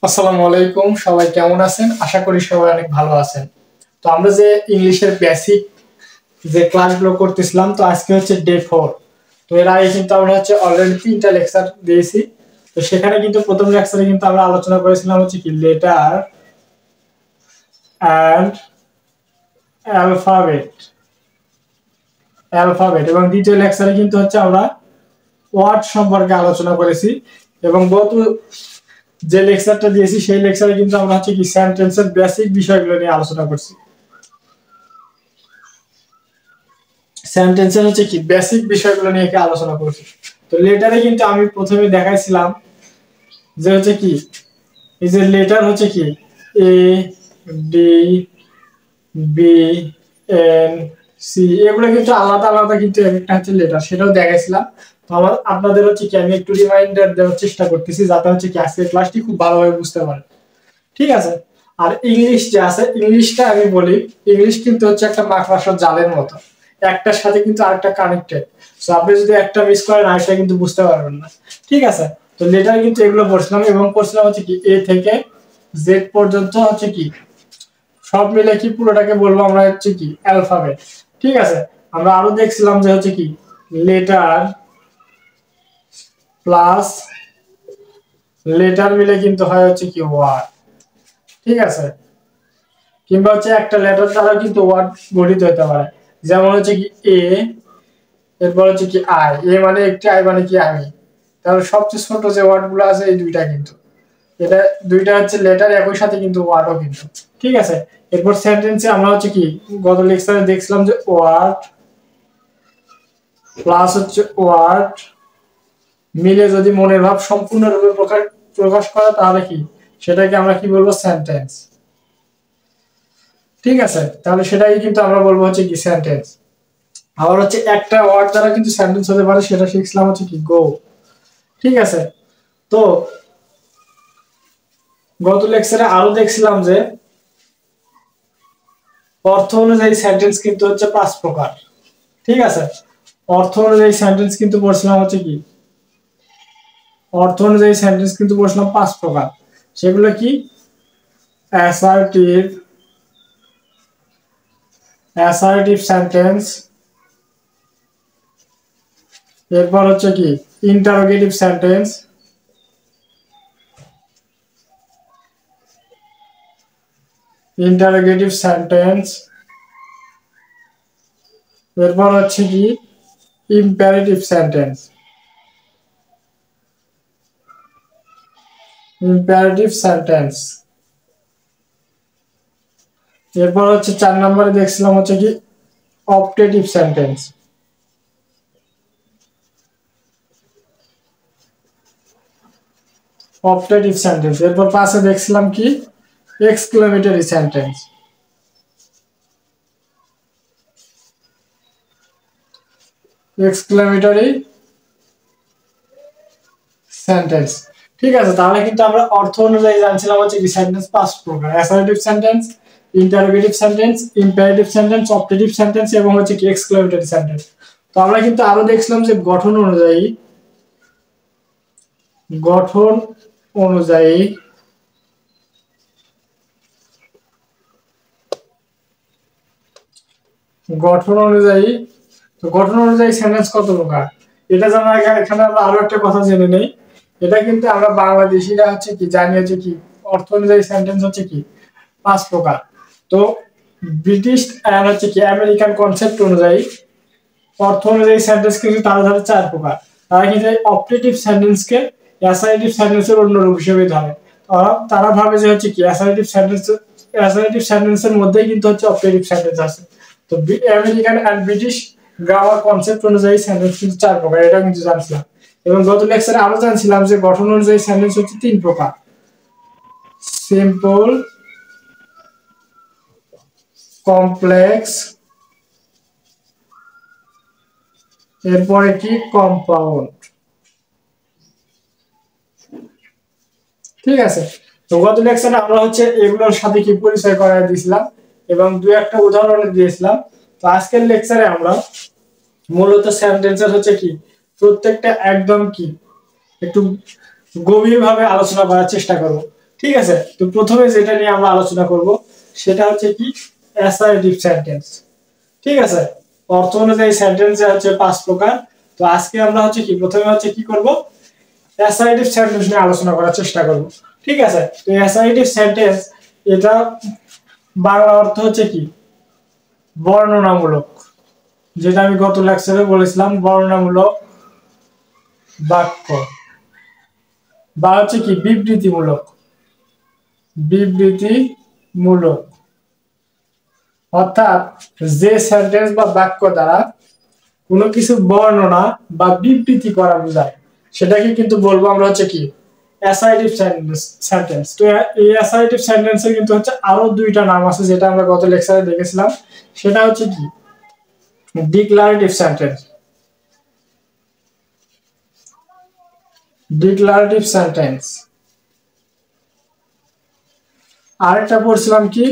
আসসালামু আলাইকুম, সবাই কেমন আছেন? আশা করি সবাই অনেক ভালো আছেন। তো আমরা যে ইংলিশের বেসিক যে ক্লাসগুলো করতেছিলাম, তো আজকে হচ্ছে ডে 4। তো এর আগে কিন্তু আমরা হচ্ছে অলরেডি 3টা লেকচার দিয়েছি। তো সেখানে কিন্তু প্রথম লেকচারে কিন্তু আমরা আলোচনা করেছিলাম হচ্ছে কি লেটার অ্যান্ড অ্যালফাবেট অ্যালফাবেট এবং দ্বিতীয় লেকচারে কিন্তু হচ্ছে আমরা ওয়ার্ড সম্পর্কে আলোচনা করেছি। এবং গত যে লেকচারটা দিয়েছি সেই লেকচারে কিন্তু আমরা হচ্ছে কি সেন্টেন্সের বেসিক বিষয়গুলো নিয়ে আলোচনা করছি। সেন্টেন্সের হচ্ছে কি বেসিক বিষয়গুলো নিয়ে কি আলোচনা করছি। তো লেটারে কিন্তু আমি প্রথমে দেখাইছিলাম যে হচ্ছে কি এই যে লেটার হচ্ছে কি A D B N C, এগুলো কিন্তু আলাদা আলাদা, কিন্তু একটা হচ্ছে লেটার, সেটাও দেখাইছিলাম। তো আমার আপনাদের হচ্ছে কি আমি একটু রিমাইন্ডার দেওয়ার চেষ্টা করতেছি যাতে হচ্ছে কি আজকের ক্লাসটি খুব ভালোভাবে বুঝতে পারেন। ঠিক আছে। আর ইংলিশ যে আছে, ইংলিশটা আমি বলি, ইংলিশ কিন্তু হচ্ছে একটা মাকড়সার জালের মতো, একটার সাথে কিন্তু আরেকটা কানেক্টেড। সো আপনি যদি একটা মিস করেন আরেকটা কিন্তু বুঝতে পারবেন না। ঠিক আছে। তো লেটার কিন্তু এগুলো পড়ছিলাম এবং পড়ছিলাম হচ্ছে কি এ থেকে জেড পর্যন্ত হচ্ছে কি সব মিলে কি পুরোটাকে বলবো আমরা হচ্ছে কি অ্যালফাবেট। ঠিক আছে। আমরা আরো দেখছিলাম যে হচ্ছে কি লেটার প্লাস লেটার মিলে কিন্তু হয় হচ্ছে কি ওয়ার্ড। ঠিক আছে। কিংবা হচ্ছে একটা লেটার দ্বারা কিন্তু ওয়ার্ড গঠিত হতে পারে। যেমন হচ্ছে কি এ, এরপর হচ্ছে কি আই, এ মানে একটি, আই মানে কি আমি। তাহলে সবচেয়ে ছোট যে ওয়ার্ড গুলো আছে এই দুইটা, কিন্তু এটা দুইটা হচ্ছে লেটার, একই সাথে কিন্তু ওয়ার্ডও কিন্তু। ঠিক আছে। এরপর সেন্টেন্সে আমরা হচ্ছে কি গত লেকচারে দেখছিলাম যে ওয়ার্ড প্লাস হচ্ছে ওয়ার্ড মিলে যদি মনের ভাব সম্পূর্ণরূপে প্রকাশ করে তাহলে কি সেটাকে আমরা কি বলবো সেন্টেন্স। ঠিক আছে। তাহলে সেটাই কিন্তু আমরা বলবো হচ্ছে কি সেন্টেন্স। আবার হচ্ছে একটা ওয়ার্ড দ্বারা কিন্তু সেন্টেন্স হতে পারে, সেটা শিখছিলাম হচ্ছে কি গো। ঠিক আছে। তো গত লেকচারে আরো দেখছিলাম যে অর্থ অনুযায়ী সেন্টেন্স কিন্তু হচ্ছে 5 প্রকার। ঠিক আছে। অর্থ অনুযায়ী সেন্টেন্স কিন্তু পড়ছিলাম হচ্ছে কি অর্থ অনুযায়ী সেন্টেন্স কিন্তু পড়ছিলাম 5 প্রকার। সেগুলো কি অ্যাসার্টিভ অ্যাসার্টিভ সেন্টেন্স, এরপর হচ্ছে কি ইন্টারোগেটিভ সেন্টেন্স, ইন্টারোগেটিভ সেন্টেন্স, এরপর হচ্ছে কি ইম্পারেটিভ সেন্টেন্স, ইম্পারেটিভ সেন্টেন্স, এরপর হচ্ছে 4 নম্বরে দেখছিলাম হচ্ছে কি অপটেটিভ সেন্টেন্স, অপটেটিভ সেন্টেন্স, এরপর 5-এ দেখছিলাম কি এক্সক্লেমেটরি সেন্টেন্স, এক্সক্লেমেটরি সেন্টেন্স। ঠিক আছে। তাহলে কিন্তু আমরা অর্থ অনুযায়ী জানছিলাম হচ্ছে কি সেন্টেন্স 5 প্রকার: assertive sentence, interrogative sentence, imperative sentence, optative sentence এবং হচ্ছে কি এক্সক্লেমেটরি সেন্টেন্স। তো আমরা কিন্তু আরো দেখছিলাম যে গঠন অনুযায়ী, গঠন অনুযায়ী গঠন অনুযায়ী তো গঠন অনুযায়ী সেন্টেন্স কত প্রকার এটা জানার আগে এখানে আমরা আরো একটা কথা জেনে নেই। এটা কিন্তু আমরা বাংলাদেশিরা হচ্ছে কি জানি হচ্ছে কি অর্থ অনুযায়ী সেন্টেন্স হচ্ছে কি 5 প্রকার। তো ব্রিটিশ আর হচ্ছে কি আমেরিকান কনসেপ্ট অনুযায়ী অর্থ অনুযায়ী সেন্টেন্স কিন্তু তারা ধরে 4 প্রকার। তারা কিন্তু অপটেটিভ সেন্টেন্সকে অ্যাসার্টিভ সেন্টেন্সের অন্য রূপ হিসেবে ধরে। তারা ভাবে যে হচ্ছে কি অ্যাসার্টিভ সেন্টেন্সের মধ্যেই কিন্তু হচ্ছে অপটেটিভ সেন্টেন্স আছে। তো American and British grammar concept অনুযায়ী সেন্টেন্স কিন্তু 4 প্রকার, এটা কিন্তু জানছিলাম। এবং গত লেকচারে আরো জানছিলাম যে গঠন অনুযায়ী সেন্টেন্স হচ্ছে 3 প্রকার: সিম্পল, কমপ্লেক্স, এরপরে কি কম্পাউন্ড। ঠিক আছে। তো গত লেকচারে আমরা হচ্ছে এগুলোর সাথে কি পরিচয় করায় দিয়েছিলাম এবং দুই একটা উদাহরণ দিয়েছিলাম। তো আজকের লেকচারে আমরা মূলত সেন্টেন্সের হচ্ছে কি প্রত্যেকটা একদম কি একটু গভীরভাবে আলোচনা করার চেষ্টা করব। ঠিক আছে, তো প্রথমে যেটা নিয়ে আমরা আলোচনা করব সেটা হচ্ছে কি অ্যাসার্টিভ সেন্টেন্স। ঠিক আছে, অর্থ অনুযায়ী সেন্টেন্স হচ্ছে 5 প্রকার। তো আজকে আমরা হচ্ছে কি প্রথমে হচ্ছে কি করব অ্যাসার্টিভ সেন্টেন্স নিয়ে আলোচনা করার চেষ্টা করব। ঠিক আছে, তো অ্যাসার্টিভ সেন্টেন্স এটা বাংলা অর্থ হচ্ছে কি বর্ণনামূলক, যেটা আমি গত লেকচারে বলেছিলাম বর্ণনামূলক বাক্য, বা হচ্ছে কি বিবৃতিমূলক, বিবৃতিমূলক অর্থাৎ যে সেন্টেন্স বা বাক্য দ্বারা কোনো কিছু বর্ণনা বা বিবৃতি করা বোঝায় সেটাকে কিন্তু বলবো আমরা হচ্ছে কি অ্যাসার্টিভ সেন্টেন্স। তো এই অ্যাসার্টিভ সেন্টেন্সের কিন্তু হচ্ছে আরো দুইটা নাম আছে, যেটা আমরা গত লেকচারে দেখেছিলাম। সেটা হচ্ছে কি ডিক্লারেটিভ সেন্টেন্স, ডিক্লারেটিভ সেন্টেন্স। আরেকটা পড়ছিলাম কি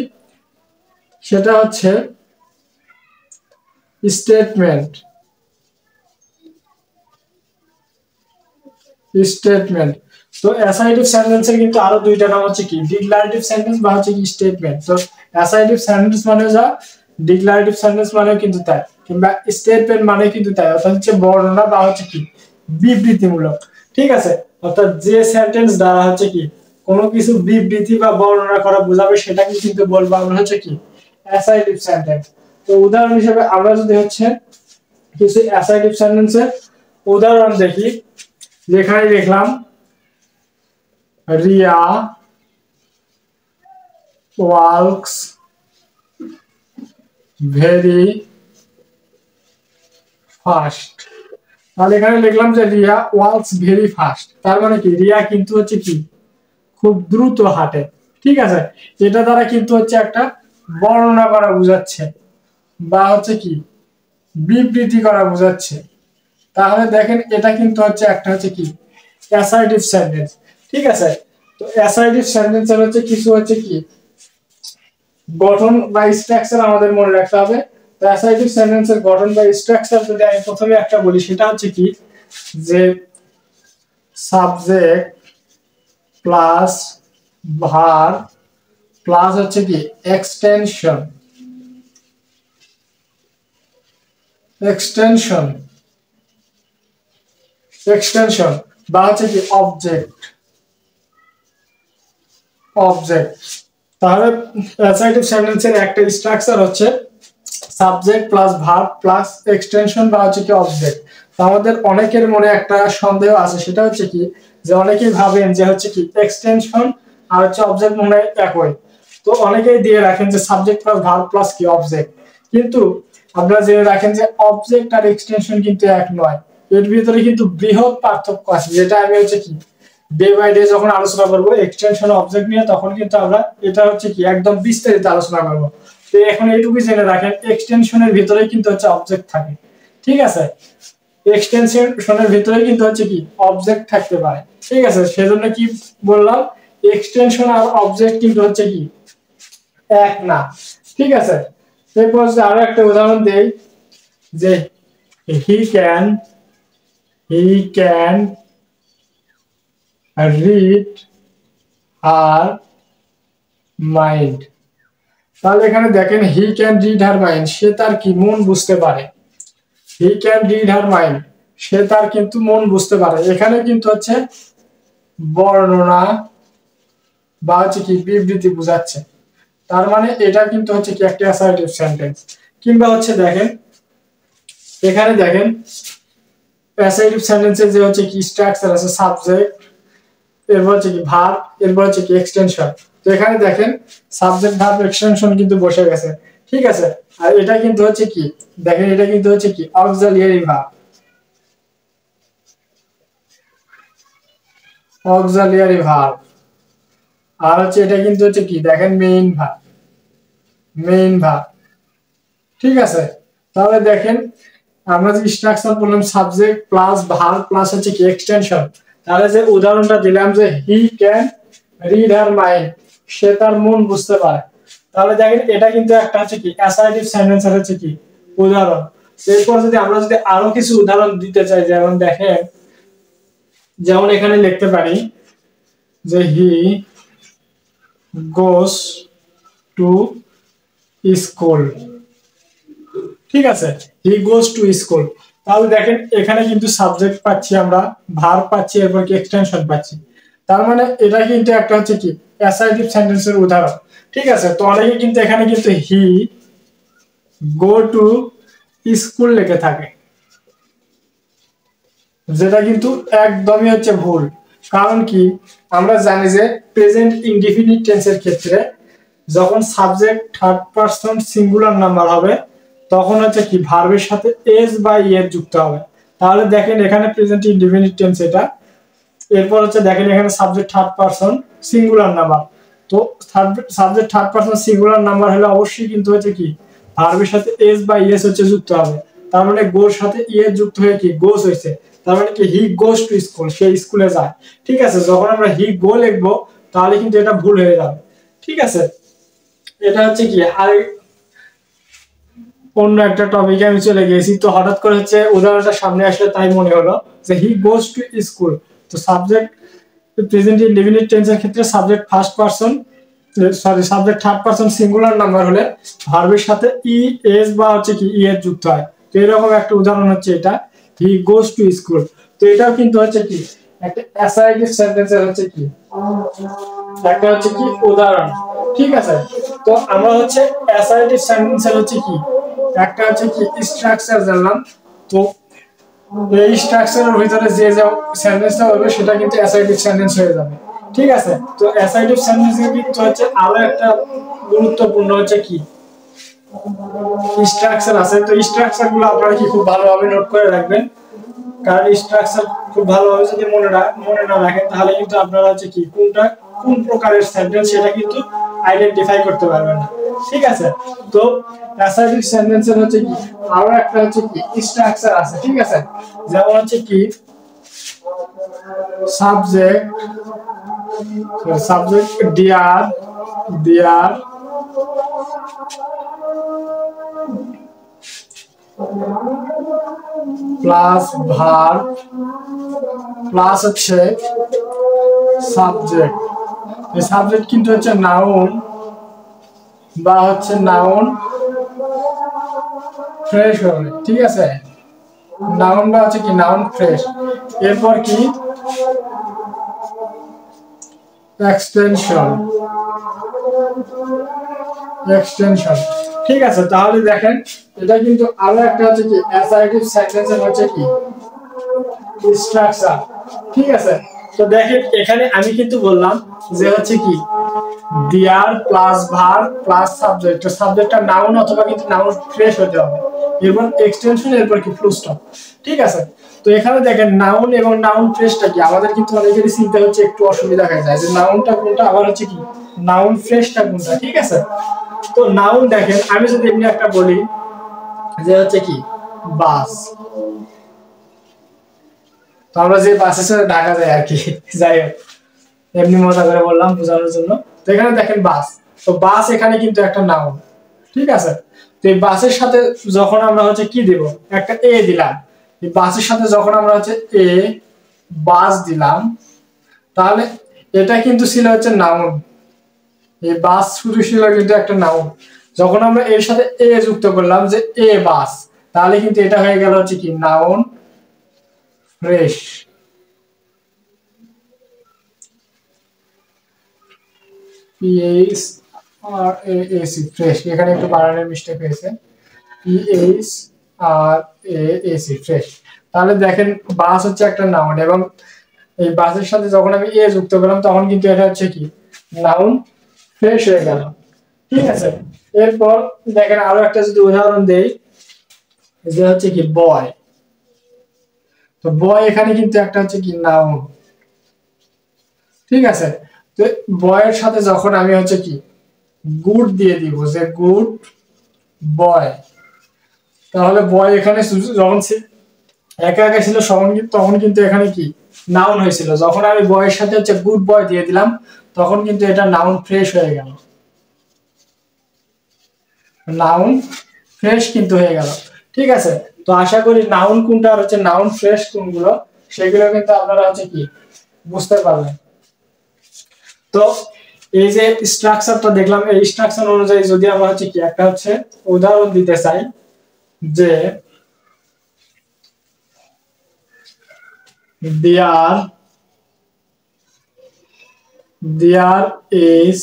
সেটা হচ্ছে স্টেটমেন্ট, স্টেটমেন্ট। তো অ্যাসার্টিভ সেন্টেন্সের কিন্তু আরো দুইটা নাম হচ্ছে কি ডিক্লারেটিভ সেন্টেন্স বা হচ্ছে কি স্টেটমেন্ট। তো অ্যাসার্টিভ সেন্টেন্স মানে যা, ডিক্লারেটিভ সেন্টেন্স মানে কিন্তু তাই, কিংবা স্টেটমেন্ট মানে কিন্তু তাই, অর্থাৎ হচ্ছে বর্ণনা বা হচ্ছে কি বিবৃতিমূলক। ঠিক আছে, অর্থাৎ যে সেন্টেন্স দ্বারা হচ্ছে কি কোনো কিছু বিবৃতি বা বর্ণনা করা বোঝাবে সেটাকে কিন্তু বলবো আমরা হচ্ছে কি অ্যাসার্টিভ সেন্টেন্স। তো উদাহরণ হিসেবে আমরা যদি হচ্ছে কিছু অ্যাসার্টিভ সেন্টেন্সের উদাহরণ দেখি, যেখানে দেখলাম রিয়া ওয়ার্কস ভেরি ফাস্ট। তাহলে এখানে লিখলাম যে রিয়া ওয়ার্কস ভেরি ফাস্ট, তার মানে কি রিয়া কিন্তু হচ্ছে কি খুব দ্রুত হাঁটে। ঠিক আছে, এটা দ্বারা কিন্তু হচ্ছে একটা বর্ণনা করা বোঝাচ্ছে বা হচ্ছে কি বিবৃতি করা বোঝাচ্ছে। তাহলে দেখেন এটা কিন্তু হচ্ছে একটা হচ্ছে কি অ্যাসার্টিভ সেন্টেন্স। ঠিক আছে, তো অ্যাসার্টিভ সেন্টেন্সের হচ্ছে কিছু হচ্ছে কি গঠন বা স্ট্রাকচার আমাদের মনে রাখতে হবে। তো অ্যাসার্টিভ সেন্টেন্সের গঠন বা স্ট্রাকচার যদি আমি প্রথমে একটা বলি সেটা হচ্ছে কি যে সাবজেক্ট প্লাস ভার্ব প্লাস হচ্ছে কি এক্সটেনশন, এক্সটেনশন, এক্সটেনশন বা হচ্ছে কি অবজেক্ট, অবজেক্ট। তাহলে অ্যাসার্টিভ সেন্টেন্সের একটা স্ট্রাকচার হচ্ছে subject plus verb plus extension বা হচ্ছে কি অবজেক্ট। তো আমাদের অনেকের মনে একটা সন্দেহ আছে, সেটা হচ্ছে কি যে অনেকেই ভাবেন যে হচ্ছে কি এক্সটেনশন আর হচ্ছে অবজেক্ট মনে হয় একই। তো অনেকেই দিয়ে রাখেন যে সাবজেক্ট প্লাস ভার্ব প্লাস কি অবজেক্ট, কিন্তু আপনারা জেনে রাখেন যে অবজেক্ট আর এক্সটেনশন কিন্তু এক নয়। এর ভিতরে কিন্তু বৃহৎ পার্থক্য আছে, যেটা আমি হচ্ছে কি ডে বাই ডে যখন আলোচনা করবো এক্সটেনশন অবজেক্ট নিয়ে, তখন কিন্তু আমরা এটা হচ্ছে কি একদম বিস্তারিত আলোচনা করবো। তো এখন এইটুকু জেনে রাখেন এক্সটেনশনের ভিতরে কিন্তু হচ্ছে অবজেক্ট থাকে। ঠিক আছে, এক্সটেনশনের ভিতরে কিন্তু হচ্ছে কি অবজেক্ট থাকতে পারে। ঠিক আছে, সেজন্য কি বললাম এক্সটেনশন আর অবজেক্ট কিন্তু হচ্ছে কি এক না। ঠিক আছে, এরপর যদি আরো একটা উদাহরণ দেই যে he can, he can read her mind. তাহলে এখানে দেখেন he can read her mind, সে তার কি মন বুঝতে পারে। He can read her mind, সে তার কিন্তু মন বুঝতে পারে। এখানে কিন্তু হচ্ছে বর্ণনা বা হচ্ছে কি বিবৃতি বোঝাচ্ছে, তার মানে এটা কিন্তু হচ্ছে কি একটা অ্যাসার্টিভ সেন্টেন্স। কিংবা হচ্ছে দেখেন এখানে দেখেন অ্যাসার্টিভ সেন্টেন্সের যে হচ্ছে কি স্ট্রাকচার আছে সাবজেক্ট, এরপর হচ্ছে কি ভার্ব, এরপর হচ্ছে কি এক্সটেনশন। তো এখানে দেখেন সাবজেক্ট ভার্ব এক্সটেনশন কিন্তু বসে গেছে। ঠিক আছে, আর এটা কিন্তু হচ্ছে কি দেখেন এটা কিন্তু হচ্ছে কি অক্সিলিয়ারি ভার্ব, অক্সিলিয়ারি ভার্ব। আর হচ্ছে এটা কিন্তু হচ্ছে কি দেখেন মেইন ভার্ব, মেইন ভার্ব। ঠিক আছে, তাহলে দেখেন আমরা যে স্ট্রাকচার বললাম সাবজেক্ট প্লাস ভার্ব প্লাস হচ্ছে কি এক্সটেনশন, তাহলে যে উদাহরণটা দিলাম যে he can read her mind, সে তার মন বুঝতে পারে। তাহলে দেখেন এটা কিন্তু একটা হচ্ছে কি অ্যাসার্টিভ সেন্টেন্সের হচ্ছে কি উদাহরণ। এরপর যদি আমরা যদি আরো কিছু উদাহরণ দিতে চাই, যেমন দেখেন যেমন এখানে লিখতে পারি যে হি গোস টু স্কুল। ঠিক আছে, হি গোস টু স্কুল। তাহলে দেখেন এখানে কিন্তু সাবজেক্ট পাচ্ছি আমরা, ভার্ব পাচ্ছি, এরপর কি এক্সটেনশন পাচ্ছি। তার মানে এটা কিন্তু একটা হচ্ছে কি অ্যাসার্টিভ সেন্টেন্সের উদাহরণ। ঠিক আছে, তো অনেকে কিন্তু এখানে কিন্তু হি গো টু স্কুল লেখে থাকে, যেটা কিন্তু একদমই হচ্ছে ভুল। কারণ কি, আমরা জানি যে প্রেজেন্ট ইনডিফিনিট টেন্সের ক্ষেত্রে যখন subject third person singular number হবে তখন হচ্ছে কি ভার্বের সাথে এস বা ইয়ের যুক্ত হবে। তাহলে দেখেন এখানে প্রেজেন্ট ইনডিফিনিট টেন্স এটা, এরপর হচ্ছে দেখেন এখানে subject third person singular number. তো subject third person singular number হলে অবশ্যই কিন্তু হচ্ছে কি ভার্বের সাথে এস বা ইএস হচ্ছে যুক্ত হবে। তার মানে গোর সাথে ইএস যুক্ত হয়ে কি গোস হয়েছে, তার মানে কি হি গোস টু স্কুল, সে স্কুলে যায়। ঠিক আছে, যখন আমরা হি গো লিখবো তাহলে কিন্তু এটা ভুল হয়ে যাবে। ঠিক আছে, এটা হচ্ছে কি আর অন্য একটা টপিকে আমি চলে গেছি, তো হঠাৎ করে হচ্ছে উদাহরণটা সামনে আসলে তাই মনে হলো যে হি গোস টু স্কুল। তো সাবজেক্ট প্রেজেন্ট ইনডিফিনিট টেন্সের ক্ষেত্রে subject first person subject third person singular number হলে ভার্বের সাথে ই এস বা হচ্ছে কি ই এর যুক্ত হয়। তো এরকম একটা উদাহরণ হচ্ছে এটা, হি গোস টু স্কুল। তো এটাও কিন্তু হচ্ছে কি একটা অ্যাসার্টিভ সেন্টেন্সের হচ্ছে কি একটা হচ্ছে কি উদাহরণ। ঠিক আছে, তো আমরা হচ্ছে অ্যাসার্টিভ সেন্টেন্সের হচ্ছে কি একটা হচ্ছে কি স্ট্রাকচার জানলাম। তো এই স্ট্রাকচারের ভিতরে যে যে সেন্টেন্সটা হবে সেটা কিন্তু অ্যাসার্টিভ সেন্টেন্স হয়ে যাবে। ঠিক আছে, তো অ্যাসার্টিভ সেন্টেন্সে কিন্তু হচ্ছে আরো একটা গুরুত্বপূর্ণ হচ্ছে কি স্ট্রাকচার আছে। তো স্ট্রাকচার গুলো আপনারা কি খুব ভালোভাবে নোট করে রাখবেন, কারণ স্ট্রাকচার খুব ভালোভাবে যদি মনে না রাখেন তাহলে কিন্তু আপনারা হচ্ছে কি কোনটা কোন প্রকারের সেন্টেন্স সেটা কিন্তু আইডেন্টিফাই করতে পারবেন না। ঠিক আছে, তো অ্যাসার্টিভ সেন্টেন্সের হচ্ছে কি আরো একটা হচ্ছে কি স্ট্রাকচার আছে। ঠিক আছে, যেমন হচ্ছে কি subject there there plus verb plus হচ্ছে সাবজেক্ট। এই সাবজেক্ট কিন্তু হচ্ছে নাউন বা হচ্ছে নাউন ফ্রেশ হবে। ঠিক আছে, নাউন বা হচ্ছে কি নাউন ফ্রেশ। এরপর কি এক্সটেনশন এক্সটেনশন। ঠিক আছে, তাহলে দেখেন এটা কিন্তু আরো একটা হচ্ছে কি অ্যাসার্টিভ সেন্টেন্সের হচ্ছে কি স্ট্রাকচার। ঠিক আছে, তো দেখেন এখানে আমি কিন্তু বললাম যে হচ্ছে কি there plus verb plus subject, তো সাবজেক্টটা নাউন অথবা কিন্তু নাউন ফ্রেশ হতে হবে, এরপর এক্সটেনশন, এরপর কি ফুল স্টপ। ঠিক আছে, তো এখানে দেখেন নাউন এবং নাউন ফ্রেশটা কি আমাদের কিন্তু অনেকেরই চিন্তা হচ্ছে একটু অসুবিধা হয়ে যায় যে নাউনটা কোনটা আবার হচ্ছে কি নাউন ফ্রেশটা কোনটা। ঠিক আছে, তো নাউন দেখেন আমি যদি এমনি একটা বলি যে হচ্ছে কি বাস, তো আমরা যে বাসের সাথে ঢাকা যায় আর কি, যাই হোক এমনি মজা করে বললাম বোঝানোর জন্য। তো এখানে দেখেন বাস, তো বাস এখানে কিন্তু একটা নাউন। ঠিক আছে, তো এই বাসের সাথে যখন আমরা হচ্ছে কি দেব একটা এ দিলাম, এই বাসের সাথে যখন আমরা হচ্ছে এ বাস দিলাম তাহলে এটা কিন্তু ছিল হচ্ছে নাউন, এই বাস শুরু ছিল কিন্তু একটা নাউন। যখন আমরা এর সাথে এ যুক্ত করলাম যে এ বাস, তাহলে কিন্তু এটা হয়ে গেল হচ্ছে কি নাউন ফ্রেশ। পিএইচ আর এসি ফ্রেশ, এখানে একটু বানানের মিস্টেক হয়েছে, পিএইচ আর এসি ফ্রেশ। তাহলে দেখেন বাস হচ্ছে একটা নাউন এবং এই বাসের সাথে যখন আমি এ যুক্ত করলাম তখন কিন্তু এটা হচ্ছে কি নাউন ফ্রেশ হয়ে গেল। ঠিক আছে, এরপর দেখেন আরো একটা যদি উদাহরণ দেই যে হচ্ছে কি বয়, তো বয় এখানে কিন্তু একটা হচ্ছে কি নাউন। ঠিক আছে, তো বয়ের সাথে যখন আমি হচ্ছে কি গুড দিয়ে দিব যে গুড বয়, তাহলে বয় এখানে যখন একা একা ছিল তখন কিন্তু এখানে কি নাউন হয়েছিল। যখন আমি বয়ের সাথে হচ্ছে গুড বয় দিয়ে দিলাম তখন কিন্তু এটা নাউন ফ্রেশ হয়ে গেল, নাউন ফ্রেশ কিন্তু হয়ে গেল। ঠিক আছে, তো আশা করি নাউন কোনটা আর হচ্ছে নাউন ফ্রেশ কোনগুলো সেগুলো কিন্তু আপনারা হচ্ছে কি বুঝতে পারবেন। তো এই যে স্ট্রাকচারটা দেখলাম, এই স্ট্রাকচার অনুযায়ী যদি আমরা হচ্ছে কি একটা হচ্ছে উদাহরণ দিতে চাই যে there is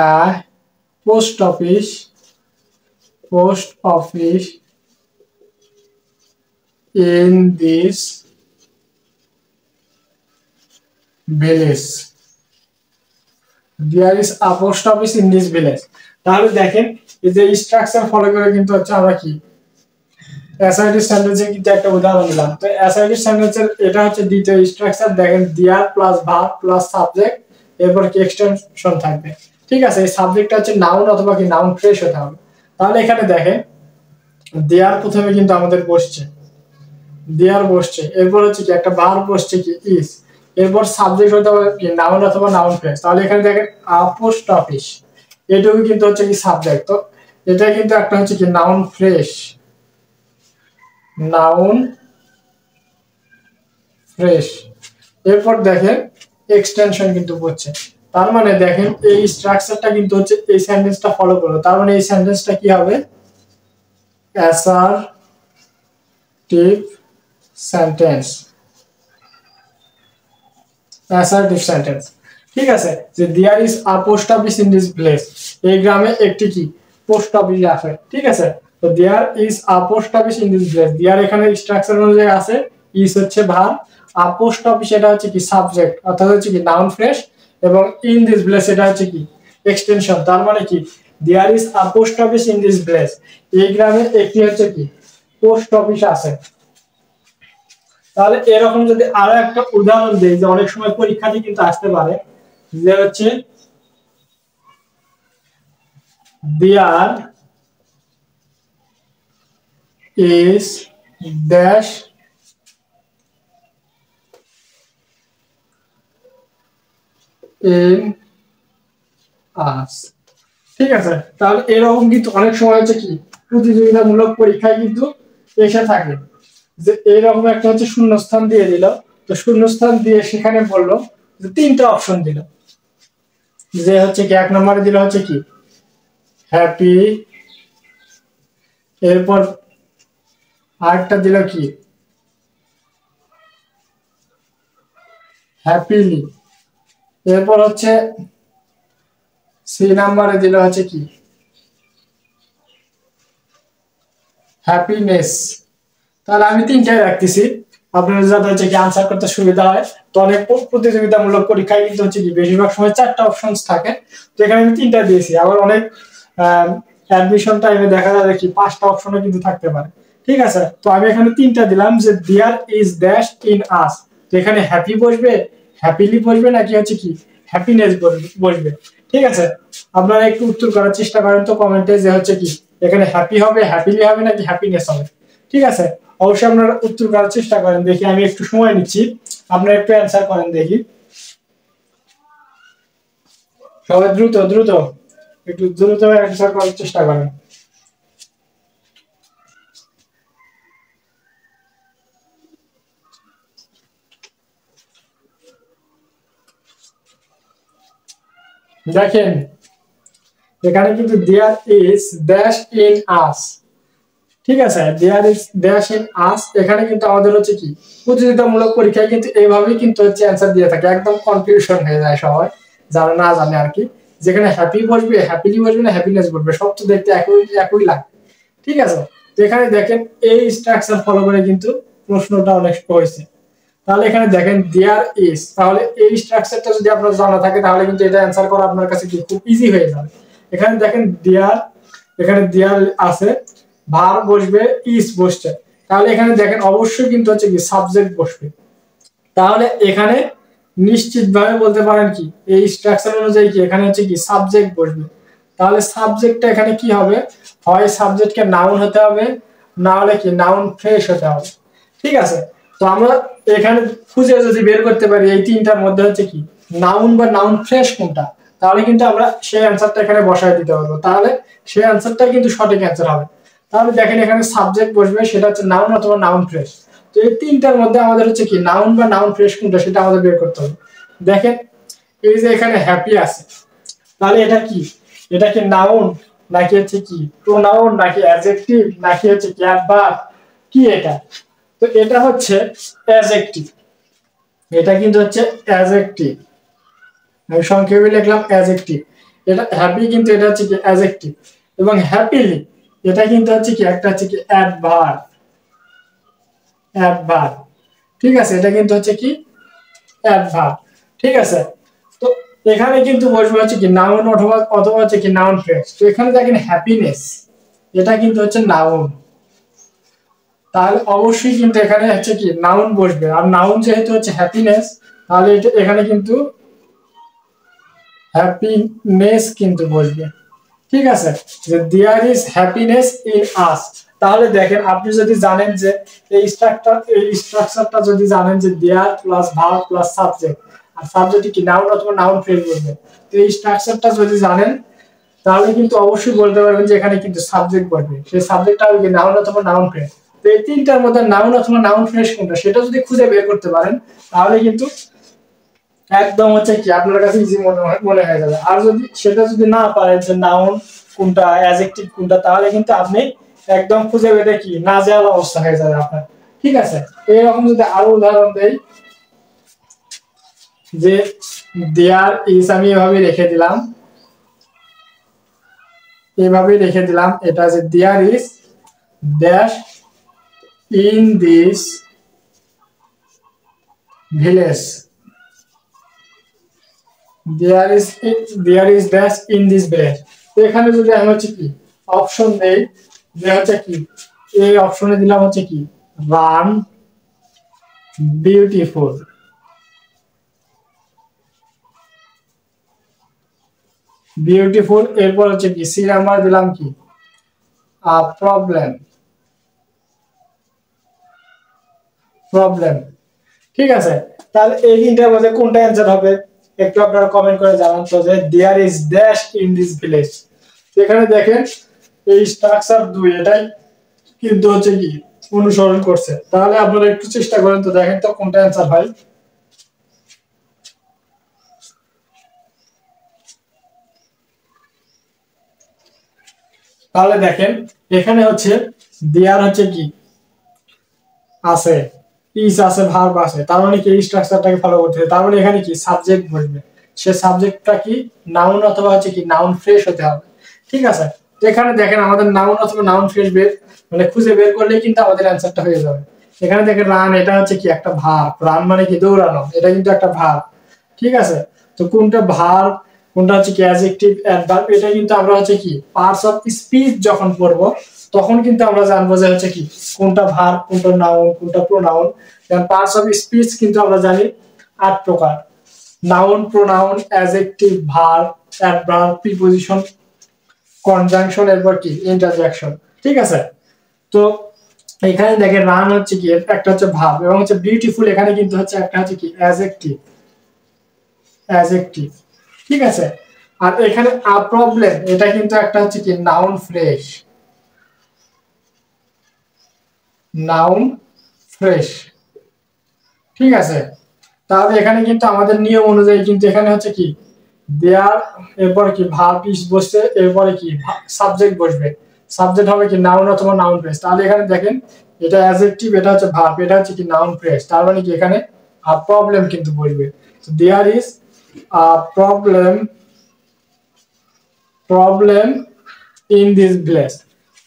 a post office in this village. There is a post office in this village. তাহলে দেখেন এই যে স্ট্রাকচার ফলো করে কিন্তু হচ্ছে আমরা কি অ্যাসাইটিভ সেন্টেন্সের কিন্তু একটা উদাহরণ দিলাম। তো অ্যাসাইটিভ সেন্টেন্সের এটা হচ্ছে দ্বিতীয় স্ট্রাকচার। দেখেন দেয়ার প্লাস ভার্ব প্লাস সাবজেক্ট, এরপর কি এক্সটেনশন থাকবে। ঠিক আছে, এই সাবজেক্টটা হচ্ছে নাউন অথবা কি নাউন ফ্রেশ হতে হবে। তাহলে এখানে দেখেন দেয়ার প্রথমে কিন্তু আমাদের বসছে, দেয়ার বসছে, এরপর হচ্ছে কি একটা ভার্ব বসছে কি ইজ, এরপর সাবজেক্ট হতে হবে কি নাউন অথবা নাউন ফ্রেশ। তাহলে এখানে দেখেন আ পোস্ট অফিস, এটুকু কিন্তু হচ্ছে কি সাবজেক্ট। তো এটা কিন্তু একটা হচ্ছে কি নাউন ফ্রেশ, নাউন ফ্রেশ। এরপর দেখেন এক্সটেনশন কিন্তু পড়ছে। তার মানে দেখেন এই স্ট্রাকচারটা কিন্তু হচ্ছে এই সেন্টেন্সটা ফলো করলো। তার মানে এই সেন্টেন্সটা কি হবে অ্যাসার্টিভ সেন্টেন্স, অ্যাসার্টিভ সেন্টেন্স। ঠিক আছে, যে there is a post office in this place, এই গ্রামে একটি কি পোস্ট অফিস আছে। ঠিক আছে, তো there is a post office in this place, there এখানে স্ট্রাকচার অনুযায়ী আছে, ইজ হচ্ছে ভার্ব, আ পোস্ট অফিস এটা হচ্ছে কি সাবজেক্ট অর্থাৎ হচ্ছে কি নাউন ফ্রেশ, এবং ইন দিস প্লেস এটা হচ্ছে কি এক্সটেনশন। তার মানে কি there is a post office in this place, এই গ্রামে একটি হচ্ছে কি পোস্ট অফিস আছে। তাহলে এরকম যদি আরো একটা উদাহরণ দেই, যে অনেক সময় পরীক্ষাতে কিন্তু আসতে পারে যে হচ্ছে দেয়ার ইজ ড্যাশ ইন আস। ঠিক আছে, তাহলে এরকম কিন্তু অনেক সময় হচ্ছে কি প্রতিযোগিতামূলক পরীক্ষায় কিন্তু এসে থাকে যে এইরকম একটা হচ্ছে শূন্যস্থান দিয়ে দিল। তো শূন্যস্থান দিয়ে সেখানে বললো যে তিনটা অপশন দিল, যে হচ্ছে কি এক নম্বরে দিল হচ্ছে কি হ্যাপি, এরপর আরেকটা দিল কি হ্যাপিলি, এরপর হচ্ছে সি নাম্বারে দিল হচ্ছে কি হ্যাপিনেস। তাহলে আমি তিনটাই রাখতেছি, আপনাদের যাতে হচ্ছে কি আনসার করতে সুবিধা হয়। তো অনেক প্রতিযোগিতামূলক পরীক্ষায় কিন্তু হচ্ছে কি বেশিরভাগ সময় চারটা অপশনস থাকে, তো এখানে আমি তিনটা দিয়েছি। আবার অনেক অ্যাডমিশন টাইমে দেখা যায় কি পাঁচটা অপশনও কিন্তু থাকতে পারে। ঠিক আছে, তো আমি এখানে তিনটা দিলাম যে দেয়ার ইজ ড্যাশ ইন আস, তো এখানে হ্যাপি বসবে, হ্যাপিলি বসবে, নাকি হচ্ছে কি হ্যাপিনেস বসবে। ঠিক আছে, আপনারা একটু উত্তর করার চেষ্টা করেন তো কমেন্টে, যে হচ্ছে কি এখানে হ্যাপি হবে, হ্যাপিলি হবে, নাকি হ্যাপিনেস হবে। ঠিক আছে, অবশ্যই আপনারা উত্তর করার চেষ্টা করেন। দেখি আমি একটু সময় নিচ্ছি, আপনারা একটু অ্যান্সার করেন দেখি। সবাই দ্রুত দ্রুত একটু দ্রুত অ্যান্সার করার চেষ্টা করেন। দেখেন এখানে কিন্তু দেয়ার ইজ ড্যাশ ইন আস। ঠিক আছে, দেয়ার ইজ ড্যাশ ইন আস, এখানে কিন্তু আমাদের হচ্ছে কি প্রতিযোগিতামূলক পরীক্ষায় কিন্তু এইভাবেই কিন্তু হচ্ছে অ্যান্সার দিয়ে থাকে। একদম কনফিউশন হয়ে যায় সবাই যারা না জানে আর কি, যেখানে হ্যাপি বসবে, হ্যাপিলি বসবে না হ্যাপিনেস বসবে, সব তো দেখতে একই একই লাগে। ঠিক আছে, তো এখানে দেখেন এই স্ট্রাকচার ফলো করে কিন্তু প্রশ্নটা অনেক হয়েছে। তাহলে এখানে দেখেন দেয়ার ইজ, তাহলে এই স্ট্রাকচারটা যদি আপনার জানা থাকে তাহলে কিন্তু এটা অ্যান্সার করা আপনার কাছে কি খুব ইজি হয়ে যাবে। এখানে দেখেন দেয়ার, এখানে দেয়ার আছে, ভার্ব বসবে, ইজ বসছে, তাহলে এখানে দেখেন অবশ্যই কিন্তু হচ্ছে কি সাবজেক্ট বসবে। তাহলে এখানে নিশ্চিতভাবে বলতে পারেন কি এই স্ট্রাকচার অনুযায়ী কি এখানে হচ্ছে কি সাবজেক্ট বসবে। তাহলে সাবজেক্টটা এখানে কি হবে, হয় সাবজেক্টকে নাউন হতে হবে, না হলে কি নাউন ফ্রেশ হতে হবে। ঠিক আছে, তো আমরা এখানে খুঁজে যদি বের করতে পারি এই তিনটার মধ্যে হচ্ছে কি নাউন বা নাউন ফ্রেশ কোনটা, তাহলে কিন্তু আমরা সেই অ্যান্সারটা এখানে বসায় দিতে পারবো, তাহলে সেই অ্যান্সারটাই কিন্তু সঠিক অ্যান্সার হবে। তাহলে দেখেন এখানে সাবজেক্ট বসবে, সেটা হচ্ছে নাউন অথবা নাউন ফ্রেশ। তো এই তিনটার মধ্যে আমাদের হচ্ছে কি নাউন বা নাউন ফ্রেশ কোনটা সেটা আমাদের বের করতে হবে। দেখেন এই যে এখানে হ্যাপি আছে, তাহলে এটা কি, এটা কি নাউন নাকি হচ্ছে কি প্রোনাউন নাকি অ্যাডজেক্টিভ নাকি হচ্ছে কি অ্যাডভার্ব, কি এটা? তো এটা হচ্ছে অ্যাডজেক্টিভ, এটা কিন্তু হচ্ছে অ্যাডজেক্টিভ, আমি সংক্ষেপে লিখলাম অ্যাডজেক্টিভ। এটা হ্যাপি কিন্তু এটা হচ্ছে কি অ্যাডজেক্টিভ, এবং হ্যাপিলি এটা কিন্তু হচ্ছে কি একটা হচ্ছে কি অ্যাডভার্ব, অ্যাডভার্ব, ঠিক আছে, এটা কিন্তু হচ্ছে কি অ্যাডভার্ব, ঠিক আছে। তো এখানে কিন্তু বসবে হচ্ছে কি নাউন অথবা অথবা হচ্ছে কি নাউন ফ্রেজ। তো এখানে দেখেন হ্যাপিনেস, এটা কিন্তু হচ্ছে নাউন, তাহলে অবশ্যই কিন্তু এখানে হচ্ছে কি নাউন বসবে, আর নাউন যেহেতু হচ্ছে হ্যাপিনেস, তাহলে এটা এখানে কিন্তু হ্যাপিনেস কিন্তু বসবে, ঠিক আছে, যে দেয়ার ইজ হ্যাপিনেস ইন আস। তাহলে দেখেন আপনি যদি জানেন যে এই স্ট্রাকচারটা যদি জানেন যে দেয়ার প্লাস ভার্ব প্লাস সাবজেক্ট, আর সাবজেক্ট কি নাউন অথবা নাউন ফ্রেজ বলবে, তো এই স্ট্রাকচারটা যদি জানেন তাহলে কিন্তু অবশ্যই বলতে পারবেন যে এখানে কিন্তু সাবজেক্ট বসবে, সেই সাবজেক্টটা হবে কি নাউন অথবা নাউন ফ্রেজ। তো এই তিনটার মধ্যে নাউন অথবা নাউন ফ্রেজ কোনটা সেটা যদি খুঁজে বের করতে পারেন তাহলে কিন্তু একদম হচ্ছে কি আপনার কাছে ইজি মনে হয়ে যাবে। আর যদি সেটা যদি না পারেন যে নাউন কোনটা অ্যাডজেক্টিভ কোনটা, তাহলে কিন্তু আপনি একদম খুঁজে বের কি না যাওয়ার অবস্থা হয়ে যাবে আপনার, ঠিক আছে। এরকম যদি আরো উদাহরণ দেই, যে দেয়ার ইজ, আমি এভাবে রেখে দিলাম, এভাবে রেখে দিলাম, এটা যে there is dash in this village, there is dash in this village. তো এখানে যদি আমি হচ্ছে কি অপশন দেই, যে হচ্ছে কি এই অপশনে দিলাম হচ্ছে কি রান বিউটিফুল, বিউটিফুল, এরপর হচ্ছে কি সি নাম্বার দিলাম কি প্রবলেম, প্রবলেম, ঠিক আছে। তাহলে এই তিনটার মধ্যে কোনটা অ্যানসার হবে একটু আপনারা কমেন্ট করে জানান তো, যে there is dash in this village. এখানে দেখেন এই স্ট্রাকচার দুই, এটাই কিন্তু হচ্ছে কি অনুসরণ করছে। তাহলে আপনারা একটু চেষ্টা করেন তো, দেখেন তো কোনটা অ্যানসার হয়। তাহলে দেখেন এখানে হচ্ছে দেয়ার হচ্ছে কি আছে, ইজ আছে, ভার্ব আছে, তার মানে কি এই স্ট্রাকচারটাকে ফলো করতে হবে। তার মানে এখানে কি সাবজেক্ট বসবে, সে সাবজেক্টটা কি নাউন অথবা হচ্ছে কি নাউন ফ্রেশ হতে হবে, ঠিক আছে। তো এখানে দেখেন আমাদের নাউন অথবা নাউন ফ্রেশ বের মানে খুঁজে বের করলেই কিন্তু আমাদের অ্যানসারটা হয়ে যাবে। এখানে দেখেন রান, এটা হচ্ছে কি একটা ভার্ব, রান মানে কি দৌড়ানো, এটা কিন্তু একটা ভার্ব, ঠিক আছে। তো কোনটা ভার্ব কোনটা হচ্ছে কি অ্যাডজেক্টিভ অ্যাডভার্ব, এটা কিন্তু আমরা হচ্ছে কি পার্টস অফ স্পিচ যখন পড়বো তখন কিন্তু আমরা জানবো যে হচ্ছে কি কোনটা ভার্ব কোনটা নাউন কোনটা প্রোনাউন। যেমন পার্টস অফ স্পিচ কিন্তু আমরা জানি 8 প্রকার: noun, pronoun, adjective, verb, adverb, preposition, conjunction, এরপর কি ইন্টারজেকশন, ঠিক আছে। তো এখানে দেখেন রান হচ্ছে কি একটা হচ্ছে ভার্ব, এবং হচ্ছে বিউটিফুল এখানে কিন্তু হচ্ছে একটা হচ্ছে কি অ্যাডজেক্টিভ, অ্যাডজেক্টিভ, ঠিক আছে। আর এখানে আ প্রবলেম এটা কিন্তু একটা হচ্ছে কি নাউন ফ্রেশ, নাউন ফ্রেশ, ঠিক আছে। তাহলে এখানে কিন্তু আমাদের নিয়ম অনুযায়ী কিন্তু এখানে হচ্ছে কি দেয়ার, এরপর কি ভার্ব ইজ বসছে, এরপরে কি সাবজেক্ট বসবে, সাবজেক্ট হবে কি নাউন অথবা নাউন ফ্রেজ। তাহলে এখানে দেখেন এটা অ্যাডজেক্টিভ, এটা হচ্ছে ভার্ব, এটা হচ্ছে কি নাউন ফ্রেজ, তার মানে কি এখানে আ প্রবলেম কিন্তু বসবে। তো there is a problem, problem in this village.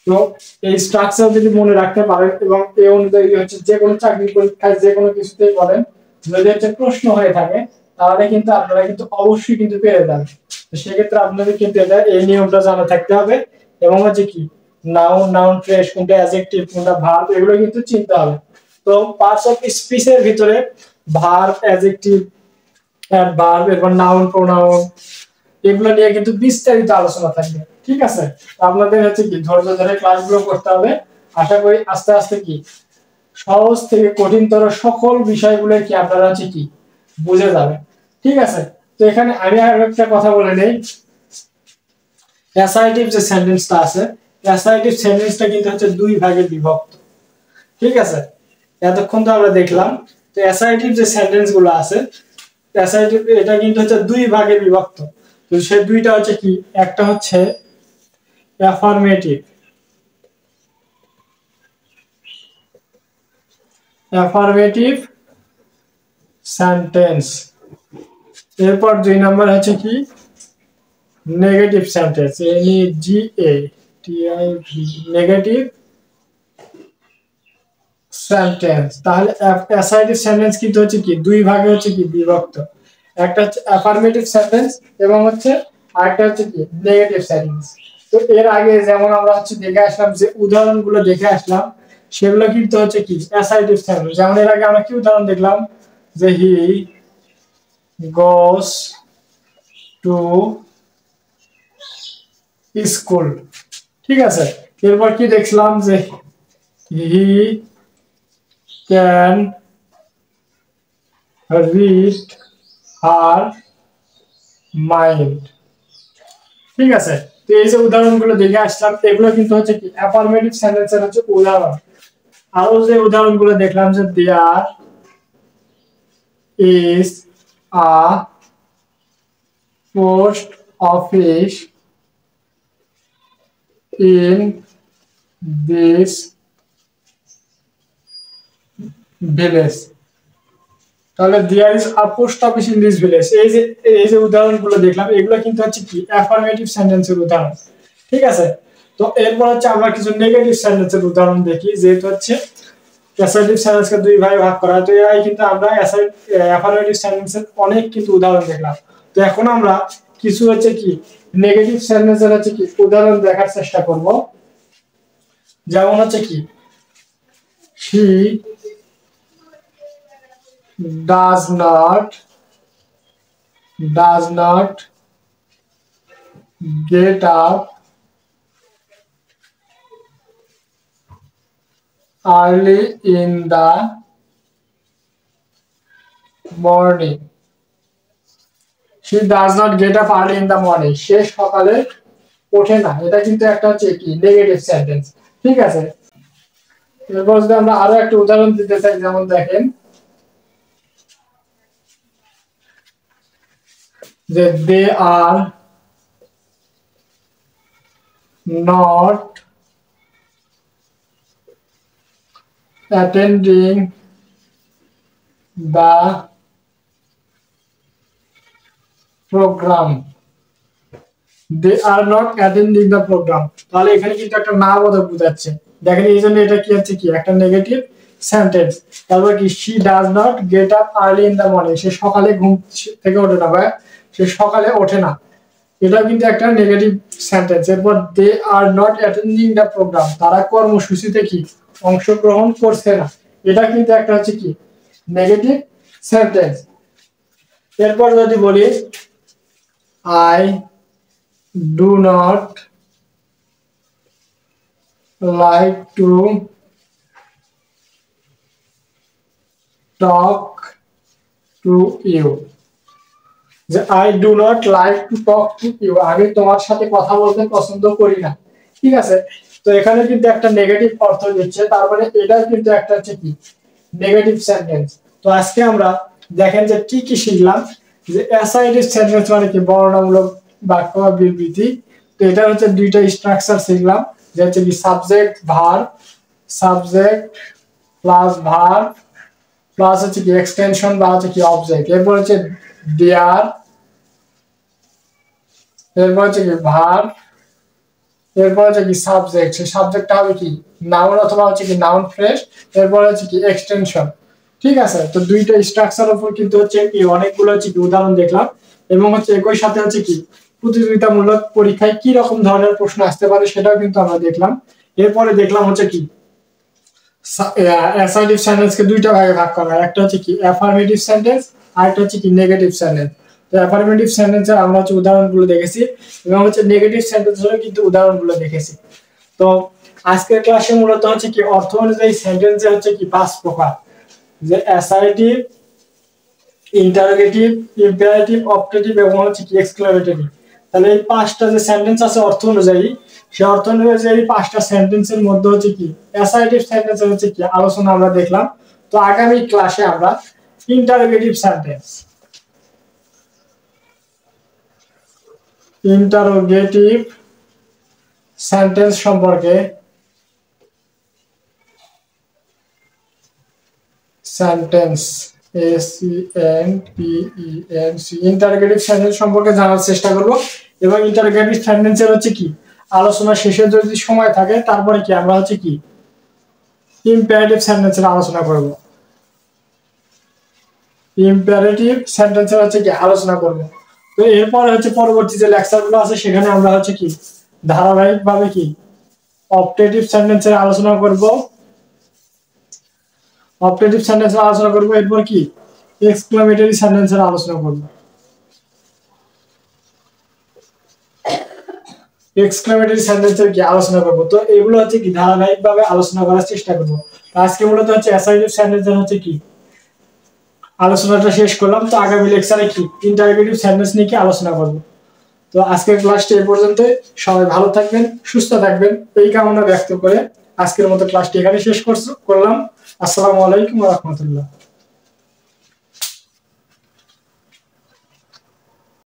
তো এই স্ট্রাকচার যদি মনে রাখতে পারেন এবং এই অনুযায়ী হচ্ছে যে কোনো চাকরি পরীক্ষায় যে কোনো কিছুতেই বলেন যদি হচ্ছে প্রশ্ন হয়ে থাকে তাহলে কিন্তু আপনারা কিন্তু অবশ্যই কিন্তু পেরে যান। তো সেক্ষেত্রে আপনাদের কিন্তু এটা এই নিয়মটা জানা থাকতে হবে, এবং হচ্ছে কি নাউন, নাউন ফ্রেশ কোনটা, অ্যাডজেক্টিভ কোনটা, ভার্ব, এগুলো কিন্তু চিনতে হবে। তো পার্টস অফ স্পিচের ভিতরে ভার্ব, অ্যাডজেক্টিভ, অ্যাডভার্ব, এরপর নাউন, প্রোনাউন, এগুলো নিয়ে কিন্তু বিস্তারিত আলোচনা থাকবে, ঠিক আছে। আপনাদের হচ্ছে কি ধৈর্য ধরে ক্লাসগুলো করতে হবে। আশা করি আস্তে আস্তে কি সহজ থেকে কঠিনতর সকল বিষয়গুলো কি আপনারা হচ্ছে কি বুঝে যাবে, ঠিক আছে। তো এখানে আমি আর একটা কথা বলে নেই, অ্যাসার্টিভ যে সেন্টেন্সটা আছে, অ্যাসার্টিভ সেন্টেন্সটা কিন্তু হচ্ছে দুই ভাগে বিভক্ত, ঠিক আছে। এতক্ষণ তো আমরা দেখলাম। তো অ্যাসার্টিভ যে সেন্টেন্স গুলো আছে, অ্যাসার্টিভ এটা কিন্তু হচ্ছে দুই ভাগে বিভক্ত। তো সেই দুইটা হচ্ছে কি, একটা হচ্ছে অ্যাফার্মেটিভ, অ্যাফার্মেটিভ সেন্টেন্স। এরপর দুই নাম্বার হচ্ছে কি negative sentence, NEGATIV, negative sentence. তাহলে অ্যাসার্টিভ সেন্টেন্স কিন্তু হচ্ছে কি দুই ভাগে হচ্ছে কি বিভক্ত, একটা হচ্ছে অ্যাফার্মেটিভ সেন্টেন্স এবং হচ্ছে আরেকটা হচ্ছে কি নেগেটিভ সেন্টেন্স। তো এর আগে যেমন আমরা হচ্ছে দেখে আসলাম যে উদাহরণগুলো দেখে আসলাম, সেগুলো কিন্তু হচ্ছে কি অ্যাসার্টিভ সেন্টেন্স। যেমন এর আগে আমরা কি উদাহরণ দেখলাম, যে হি গোস টু স্কুল, ঠিক আছে। এরপর কি দেখলাম, যে he can read her mind, ঠিক আছে। তো এই যে উদাহরণগুলো দেখে আসলাম, এগুলো কিন্তু হচ্ছে কি অ্যাফার্মেটিভ সেন্টেন্সের হচ্ছে উদাহরণ। আরো যে উদাহরণগুলো দেখলাম, যে there is a post office in this village, তাহলে there is a post office in this village, এই যে উদাহরণগুলো দেখলাম, এগুলো কিন্তু হচ্ছে কি অ্যাফার্মেটিভ সেন্টেন্সের উদাহরণ, ঠিক আছে। তো এরপর হচ্ছে আমরা কিছু নেগেটিভ সেন্টেন্সের উদাহরণ দেখি, যেহেতু হচ্ছে অ্যাসার্টিভ সেন্টেন্সকে দুই ভাগে ভাগ করা, তো এরাই কিন্তু আমরা অ্যাফার্মেটিভ সেন্টেন্সের অনেক কিন্তু উদাহরণ দেখলাম। তো এখন আমরা কিছু হচ্ছে কি নেগেটিভ সেন্টেন্সের হচ্ছে কি উদাহরণ দেখার চেষ্টা করব। যেমন হচ্ছে কি she does not get up early in the morning, she does not get up early in the morning, সে সকালে ওঠে না, এটা কিন্তু একটা হচ্ছে কি নেগেটিভ সেন্টেন্স, ঠিক আছে। এরপর যদি আমরা আরো একটা উদাহরণ দিতে চাই, যেমন দেখেন যে they are not attending the program, they are not attending the program, তাহলে এখানে কিন্তু একটা না বোধক বোঝাচ্ছে। দেখেন এই জন্য এটা কি হচ্ছে কি একটা নেগেটিভ সেন্টেন্স। তারপর কি she does not get up early in the morning, সে সকালে ঘুম থেকে ওঠে না, বা সে সকালে ওঠে না, এটা কিন্তু একটা নেগেটিভ সেন্টেন্স। এরপর they are not attending the program, তারা কর্মসূচিতে কি অংশগ্রহণ করছে না, এটা কিন্তু একটা হচ্ছে কি নেগেটিভ সেন্টেন্স। এরপর যদি বলি I do not like to talk to you, যে I do not like to talk to you, আমি তোমার সাথে কথা বলতে পছন্দ করি না, ঠিক আছে। তো এখানে কিন্তু একটা নেগেটিভ অর্থ দিচ্ছে, তার মানে এটা কিন্তু একটা হচ্ছে কি নেগেটিভ সেন্টেন্স। তো আজকে আমরা দেখেন যে কি কি শিখলাম, যে অ্যাসার্টিভ সেন্টেন্স মানে কি বর্ণনামূলক বাক্য বা বিবৃতি। তো এটা হচ্ছে দুইটা স্ট্রাকচার শিখলাম, যে হচ্ছে কি subject verb, subject plus verb plus হচ্ছে কি এক্সটেনশন বা হচ্ছে কি অবজেক্ট। এরপর হচ্ছে দেয়ার, এরপর হচ্ছে কি ভার্ব, এরপর হচ্ছে কি সাবজেক্ট, সেই সাবজেক্টটা হবে কি নাউন অথবা হচ্ছে কি নাউন ফ্রেজ, এরপর হচ্ছে কি এক্সটেনশন, ঠিক আছে। তো দুইটা স্ট্রাকচার উপর কিন্তু হচ্ছে কি অনেকগুলো হচ্ছে কি উদাহরণ দেখলাম, এবং হচ্ছে একই সাথে হচ্ছে কি প্রতিযোগিতামূলক পরীক্ষায় কি রকম ধরনের প্রশ্ন আসতে পারে সেটাও কিন্তু আমরা দেখলাম। এরপরে দেখলাম হচ্ছে কি অ্যাসার্টিভ সেন্টেন্সকে দুইটা ভাগে ভাগ করা হয়, একটা হচ্ছে কি অ্যাফার্মেটিভ সেন্টেন্স আর একটা হচ্ছে কি নেগেটিভ সেন্টেন্স। তো অ্যাফার্মেটিভ সেন্টেন্সের আমরা হচ্ছে উদাহরণগুলো দেখেছি, এবং হচ্ছে নেগেটিভ সেন্টেন্সেরও কিন্তু উদাহরণগুলো দেখেছি। তো আজকের ক্লাসে মূলত হচ্ছে কি অর্থ অনুযায়ী সেন্টেন্সে হচ্ছে কি পাঁচ প্রকার, যে অ্যাসার্টিভ, ইন্টারোগেটিভ, ইম্পারেটিভ, অপটেটিভ এবং হচ্ছে কি এক্সক্লেমেটরি। তাহলে এই পাঁচটা যে সেন্টেন্স আছে অর্থ অনুযায়ী, সেই অর্থ অনুযায়ী পাঁচটা সেন্টেন্সের মধ্যে হচ্ছে কি অ্যাসার্টিভ সেন্টেন্সের হচ্ছে কি আলোচনা আমরা দেখলাম। তো আগামী ক্লাসে আমরা ইন্টারোগেটিভ সেন্টেন্স ইন্টারোগেটিভ সেন্টেন্স সম্পর্কে সেন্টেন্স ইন্টারোগেটিভ সেন্টেন্স সম্পর্কে জানার চেষ্টা করব এবং ইন্টারোগেটিভ সেন্টেন্সের হচ্ছে কি আলোচনা শেষে যদি সময় থাকে তারপরে কি আমরা হচ্ছে কি ইম্পারেটিভ সেন্টেন্সের আলোচনা করব। ইম্পারেটিভ সেন্টেন্সের হচ্ছে কি আলোচনা করব। তো এরপর হচ্ছে পরবর্তী যে লেকচারগুলো আছে সেখানে আমরা হচ্ছে কি ধারাবাহিকভাবে কি অপটেটিভ সেন্টেন্সের আলোচনা করব। অপটেটিভ সেন্টেন্সের আলোচনা করব, এরপর কি এক্সক্লামেটরি সেন্টেন্সের আলোচনা করব। এক্সক্লামেটরি সেন্টেন্সের কি আলোচনা করব। তো এগুলো হচ্ছে কি ধারাবাহিকভাবে আলোচনা করার চেষ্টা করব। আজকে মূলত হচ্ছে অ্যাসার্টিভ সেন্টেন্সের হচ্ছে কি আলোচনাটা শেষ করলাম। তো আগামী লেকচারে কি ইন্টারোগেটিভ সেন্টেন্স নিয়ে কি আলোচনা করব। তো আজকের ক্লাসটি এই পর্যন্ত। সবাই ভালো থাকবেন, সুস্থ থাকবেন এই কামনা ব্যক্ত করে আজকের মতো ক্লাসটি এখানে শেষ করলাম। আসসালামু আলাইকুম ওয়া রাহমাতুল্লাহ।